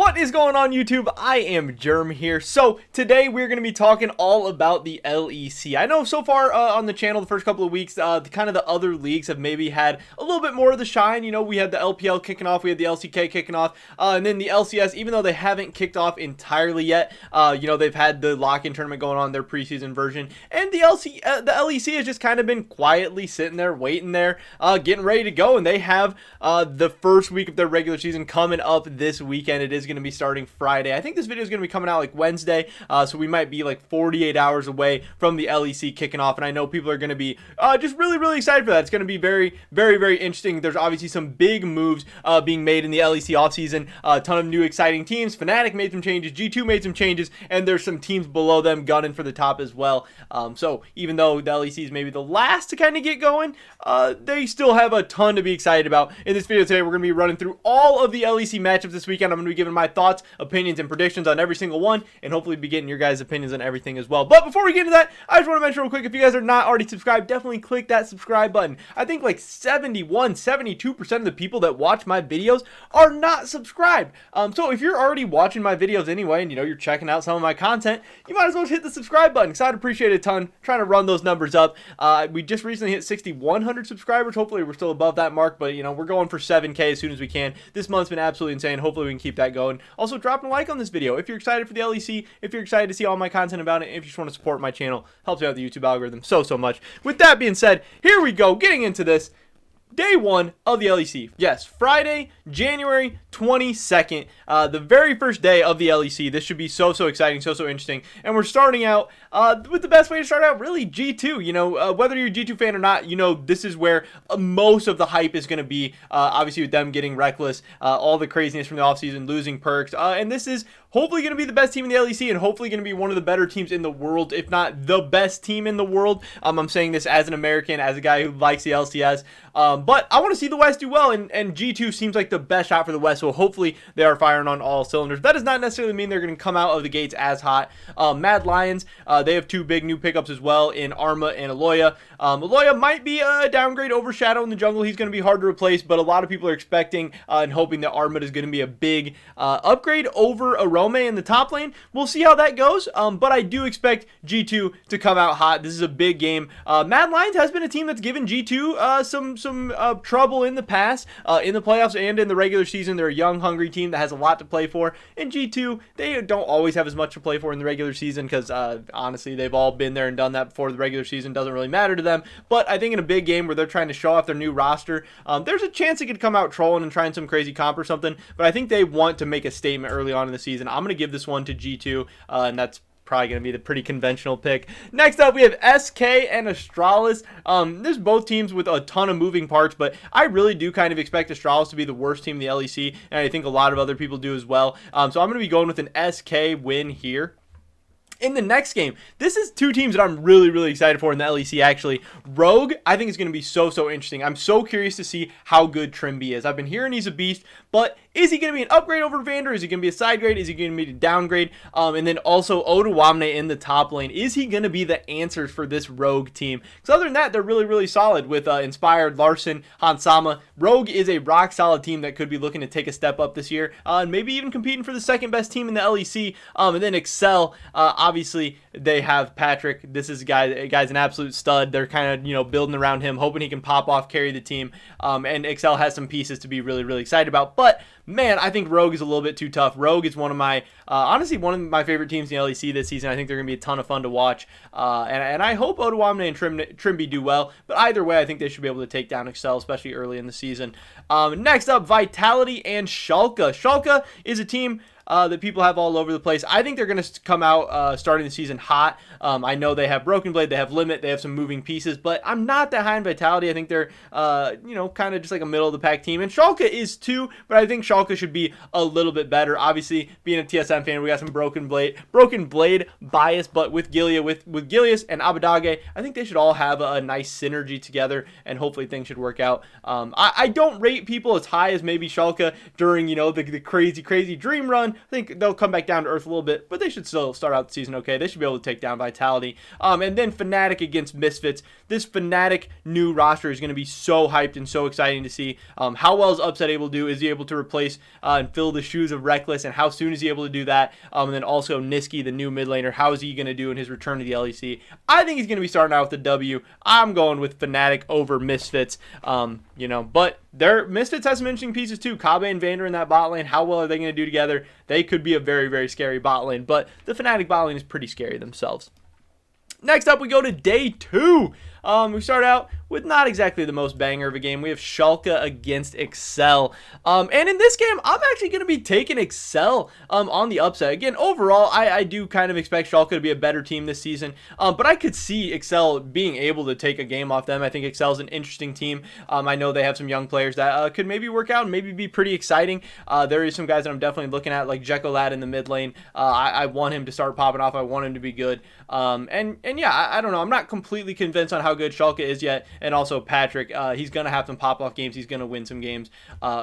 What is going on, YouTube? I am Germ here. So today we're going to be talking all about the LEC. I know so far on the channel the first couple of weeks, kind of the other leagues have maybe had a little bit more of the shine. You know, we had the LPL kicking off, we had the LCK kicking off, and then the LCS, even though they haven't kicked off entirely yet, you know, they've had the lock-in tournament going on, their preseason version, and the LEC has just kind of been quietly sitting there, waiting there, getting ready to go, and they have the first week of their regular season coming up this weekend. It is going to be starting Friday. I think this video is going to be coming out like Wednesday, so we might be like 48 hours away from the LEC kicking off, and I know people are going to be just really excited for that. It's going to be very interesting. There's obviously some big moves being made in the LEC offseason, a ton of new exciting teams. Fnatic made some changes, G2 made some changes, and there's some teams below them gunning for the top as well. So even though the LEC is maybe the last to kind of get going, they still have a ton to be excited about. In this video today, we're going to be running through all of the LEC matchups this weekend. I'm going to be giving my thoughts, opinions, and predictions on every single one, and hopefully be getting your guys' opinions on everything as well. But before we get into that, I just want to mention real quick, if you guys are not already subscribed, definitely click that subscribe button. I think like 72% of the people that watch my videos are not subscribed. So if you're already watching my videos anyway, and you know you're checking out some of my content, you might as well just hit the subscribe button, because I'd appreciate it a ton. Trying to run those numbers up. We just recently hit 6,100 subscribers. Hopefully we're still above that mark, but you know, we're going for 7K as soon as we can. This month's been absolutely insane. Hopefully we can keep that going. Also, dropping a like on this video if you're excited for the LEC, if you're excited to see all my content about it, if you just want to support my channel. Helps me out the YouTube algorithm so much. With that being said, here we go, getting into this. Day one of the LEC. Yes, Friday, January 22nd, the very first day of the LEC. This should be so exciting, so interesting. And we're starting out with the best way to start out, really, G2. You know, whether you're a G2 fan or not, you know, this is where most of the hype is going to be. Obviously, with them getting Reckless, all the craziness from the offseason, losing Perks. And this is hopefully going to be the best team in the LEC, and hopefully going to be one of the better teams in the world, if not the best team in the world. I'm saying this as an American, as a guy who likes the LCS. But I want to see the West do well, and G2 seems like the best shot for the West, so hopefully they are firing on all cylinders. That does not necessarily mean they're going to come out of the gates as hot. Mad Lions, they have two big new pickups as well in Arma and Aloya. Aloya might be a downgrade over Shadow in the jungle. He's going to be hard to replace, but a lot of people are expecting and hoping that Arma is going to be a big upgrade over Arome in the top lane. We'll see how that goes, but I do expect G2 to come out hot. This is a big game. Mad Lions has been a team that's given G2 some trouble in the past, in the playoffs and in the regular season. They're a young, hungry team that has a lot to play for, and G2, they don't always have as much to play for in the regular season, because honestly, they've all been there and done that before. The regular season doesn't really matter to them, but I think in a big game where they're trying to show off their new roster, there's a chance it could come out trolling and trying some crazy comp or something, but I think they want to make a statement early on in the season. I'm going to give this one to G2, and that's probably going to be the pretty conventional pick. Next up, we have SK and Astralis. There's both teams with a ton of moving parts, but I really do kind of expect Astralis to be the worst team in the LEC, and I think a lot of other people do as well. So I'm going to be going with an SK win here. In the next game, this is two teams that I'm really excited for in the LEC, actually. Rogue, I think is going to be so interesting. I'm so curious to see how good Trimby is. I've been hearing he's a beast, but is he going to be an upgrade over Vander? Is he going to be a side grade? Is he going to be a downgrade? And then also Oduwamne in the top lane. Is he going to be the answers for this Rogue team? Because other than that, they're really solid with Inspired, Larson, Hansama. Rogue is a rock solid team that could be looking to take a step up this year, and maybe even competing for the second best team in the LEC. And then Excel, obviously they have Patrick. This is guy's an absolute stud. They're kind of, you know, building around him, hoping he can pop off, carry the team. And Excel has some pieces to be really excited about. But man, I think Rogue is a little bit too tough. Rogue is one of my, honestly, one of my favorite teams in the LEC this season. I think they're going to be a ton of fun to watch. And I hope Oduwamne and Trimby do well. But either way, I think they should be able to take down Excel, especially early in the season. Next up, Vitality and Schalke. Schalke is a team that people have all over the place. I think they're going to come out starting the season hot. I know they have Broken Blade, they have Limit, they have some moving pieces, but I'm not that high in Vitality. I think they're, you know, kind of just like a middle of the pack team. And Schalke is too, but I think Schalke should be a little bit better. Obviously, being a TSM fan, we got some Broken Blade bias, but with Gilius and Abadage, I think they should all have a nice synergy together, and hopefully things should work out. I don't rate people as high as maybe Schalke during, you know, the crazy dream run. I think they'll come back down to earth a little bit, but they should still start out the season okay. They should be able to take down Vitality. And then Fnatic against Misfits. This Fnatic new roster is going to be so hyped and so exciting to see. How well is Upset able to do? Is he able to replace and fill the shoes of Reckless, and how soon is he able to do that? And then also Niski, the new mid laner, how is he going to do in his return to the LEC? I think he's going to be starting out with the W. I'm going with Fnatic over Misfits. But Misfits has some interesting pieces too. Kabe and Vander in that bot lane. How well are they going to do together? They could be a very, very scary bot lane, but the Fnatic bot lane is pretty scary themselves. Next up, we go to day 2. We start out with not exactly the most banger of a game. We have Schalke against Excel. And in this game, I'm actually going to be taking Excel on the upset. Again, overall, I do kind of expect Schalke to be a better team this season. But I could see Excel being able to take a game off them. I think Excel's an interesting team. I know they have some young players that could maybe work out and maybe be pretty exciting. There is some guys that I'm definitely looking at, like Jekyllad in the mid lane. I want him to start popping off. I want him to be good. And yeah, I don't know. I'm not completely convinced on how good Schalke is yet. And also Patrick, he's going to have some pop-off games. He's going to win some games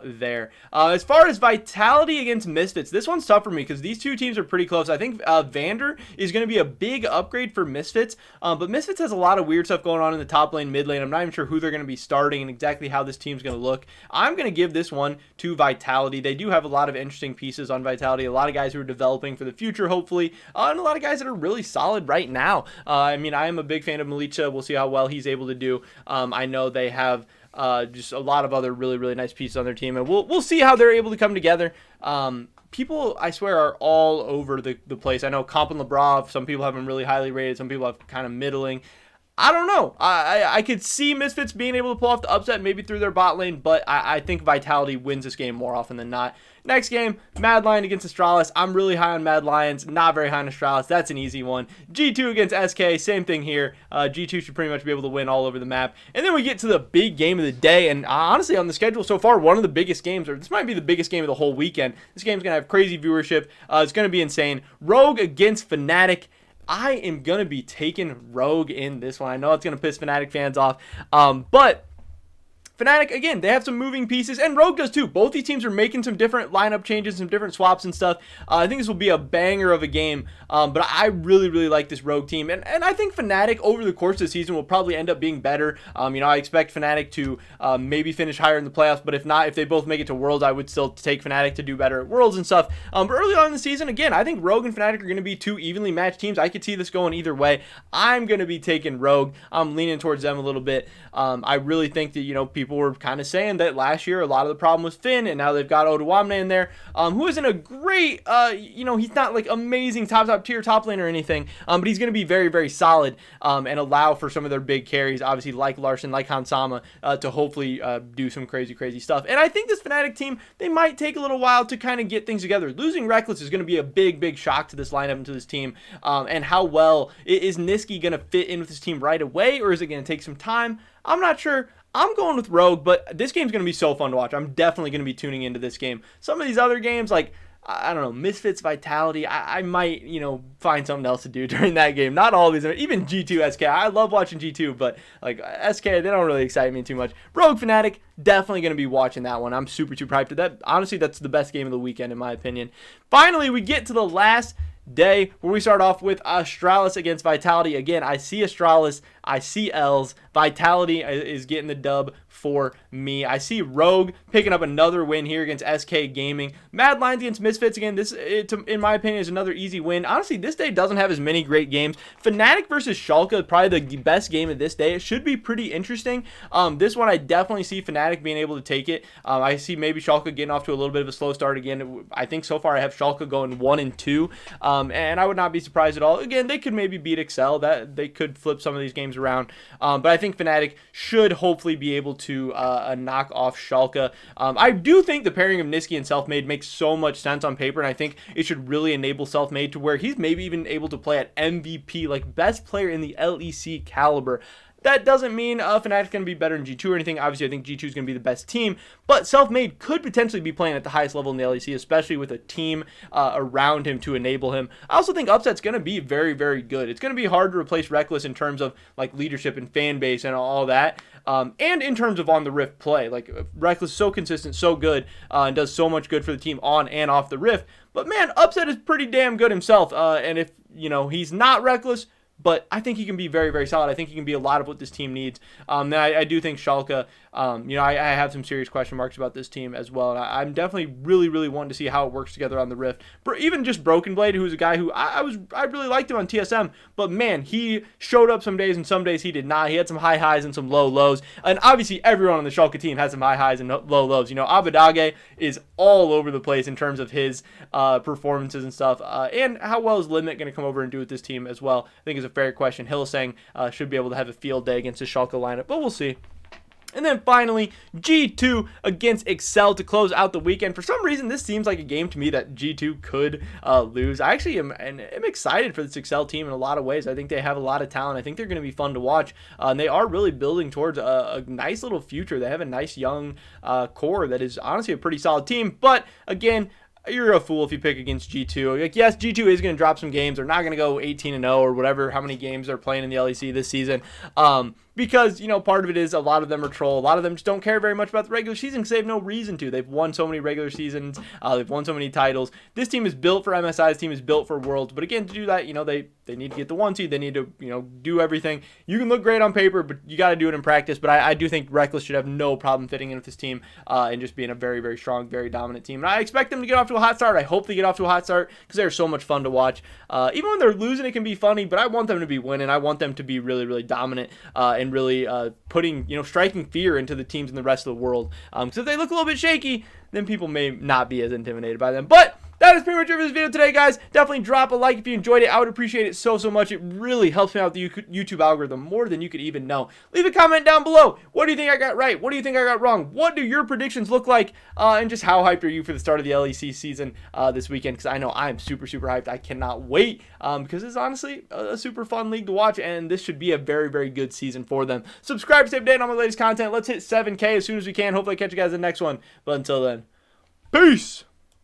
there. As far as Vitality against Misfits, this one's tough for me because these two teams are pretty close. I think Vander is going to be a big upgrade for Misfits, but Misfits has a lot of weird stuff going on in the top lane, mid lane. I'm not even sure who they're going to be starting and exactly how this team's going to look. I'm going to give this one to Vitality. They do have a lot of interesting pieces on Vitality, a lot of guys who are developing for the future, hopefully, and a lot of guys that are really solid right now. I am a big fan of Milicha. We'll see how well he's able to do. I know they have just a lot of other really, really nice pieces on their team, and we'll see how they're able to come together. People, I swear, are all over the place. I know Comp and Labrov, some people have him really highly rated, some people have kind of middling. I don't know. I could see Misfits being able to pull off the upset maybe through their bot lane, but I think Vitality wins this game more often than not. Next game, Mad Lion against Astralis. I'm really high on Mad Lions, not very high on Astralis. That's an easy one. G2 against SK, same thing here. G2 should pretty much be able to win all over the map. And then we get to the big game of the day, and honestly, on the schedule so far, one of the biggest games, or this might be the biggest game of the whole weekend. This game's going to have crazy viewership. It's going to be insane. Rogue against Fnatic. I am going to be taking Rogue in this one. I know it's going to piss Fnatic fans off, but Fnatic, again, they have some moving pieces, and Rogue does too. Both these teams are making some different lineup changes, some different swaps and stuff. I think this will be a banger of a game, but I really, really like this Rogue team, and I think Fnatic over the course of the season will probably end up being better. I expect Fnatic to maybe finish higher in the playoffs, but if not, if they both make it to Worlds, I would still take Fnatic to do better at Worlds and stuff. But early on in the season, again, I think Rogue and Fnatic are going to be two evenly matched teams. I could see this going either way. I'm going to be taking Rogue. I'm leaning towards them a little bit. I really think that, people were kind of saying that last year a lot of the problem was Finn, and now they've got Oduwamne in there, who isn't a great, he's not like amazing top tier top lane or anything, but he's going to be very, very solid, and allow for some of their big carries, obviously like Larson, like Hansama, to hopefully do some crazy stuff. And I think this Fnatic team, they might take a little while to kind of get things together. Losing Reckless is going to be a big shock to this lineup and to this team, and how well is Niski going to fit in with this team right away, or is it going to take some time? I'm not sure. I'm going with Rogue, but this game's going to be so fun to watch. I'm definitely going to be tuning into this game. Some of these other games, like, I don't know, Misfits, Vitality, I might, find something else to do during that game. Not all of these, even G2, SK. I love watching G2, but, like, SK, they don't really excite me too much. Rogue, Fnatic, definitely going to be watching that one. I'm super hyped to that. Honestly, that's the best game of the weekend, in my opinion. Finally, we get to the last day where we start off with Astralis against Vitality. Again, I see Astralis, I see Els. Vitality is getting the dub for me. I see Rogue picking up another win here against SK Gaming. Mad Lions against Misfits. Again, this, in my opinion, is another easy win. Honestly, this day doesn't have as many great games. Fnatic versus Schalke, probably the best game of this day. It should be pretty interesting. This one, I definitely see Fnatic being able to take it. I see maybe Schalke getting off to a little bit of a slow start again. I think so far I have Schalke going 1-2, and I would not be surprised at all. Again, they could maybe beat Excel. That they could flip some of these games around, but I think Fnatic should hopefully be able to knock off Schalke. I do think the pairing of Niski and Selfmade makes so much sense on paper, and I think it should really enable Selfmade to where he's maybe even able to play at MVP, like best player in the LEC caliber. That doesn't mean Fnatic's going to be better than G2 or anything. Obviously, I think G2 is going to be the best team, but Self-Made could potentially be playing at the highest level in the LEC, especially with a team around him to enable him. I also think Upset's going to be very, very good. It's going to be hard to replace Reckless in terms of like leadership and fan base and all that, and in terms of on the Rift play. Like Reckless is so consistent, so good, and does so much good for the team on and off the Rift. But man, Upset is pretty damn good himself, and if he's not Reckless, but I think he can be very, very solid. I think he can be a lot of what this team needs. I do think Schalke, I have some serious question marks about this team as well. And I'm definitely really, really wanting to see how it works together on the Rift. Even just Broken Blade, who's a guy who I really liked him on TSM, but man, he showed up some days and some days he did not. He had some high highs and some low lows. And obviously everyone on the Schalke team has some high highs and low lows. Abadage is all over the place in terms of his performances and stuff. And how well is Limit going to come over and do with this team as well? I think is a fair question. Hillsang should be able to have a field day against the Schalke lineup, but we'll see. And then finally, G2 against Excel to close out the weekend. For some reason, this seems like a game to me that G2 could lose. I actually am excited for this Excel team in a lot of ways. I think they have a lot of talent. I think they're going to be fun to watch. And they are really building towards a nice little future. They have a nice young core that is honestly a pretty solid team. But again, you're a fool if you pick against G2. Like, yes, G2 is going to drop some games. They're not going to go 18-0 or whatever, how many games they're playing in the LEC this season. Because, part of it is a lot of them are troll. A lot of them just don't care very much about the regular season because they have no reason to. They've won so many regular seasons. They've won so many titles. This team is built for MSI. This team is built for Worlds. But again, to do that, they need to get the 1 seed. They need to, do everything. You can look great on paper, but you got to do it in practice. But I do think Reckless should have no problem fitting in with this team and just being a very, very strong, very dominant team. And I expect them to get off to a hot start. I hope they get off to a hot start because they're so much fun to watch. Even when they're losing, it can be funny, but I want them to be winning. I want them to be really, really dominant and really putting, striking fear into the teams in the rest of the world. Because if they look a little bit shaky, then people may not be as intimidated by them. But that is pretty much it for this video today, guys. Definitely drop a like if you enjoyed it. I would appreciate it so much. It really helps me out with the YouTube algorithm more than you could even know. Leave a comment down below. What do you think I got right? What do you think I got wrong? What do your predictions look like? And just how hyped are you for the start of the LEC season this weekend? Because I know I'm super, super hyped. I cannot wait because it's honestly a super fun league to watch, and this should be a very, very good season for them. Subscribe to stay updated on my latest content. Let's hit 7K as soon as we can. Hopefully I catch you guys in the next one. But until then, peace!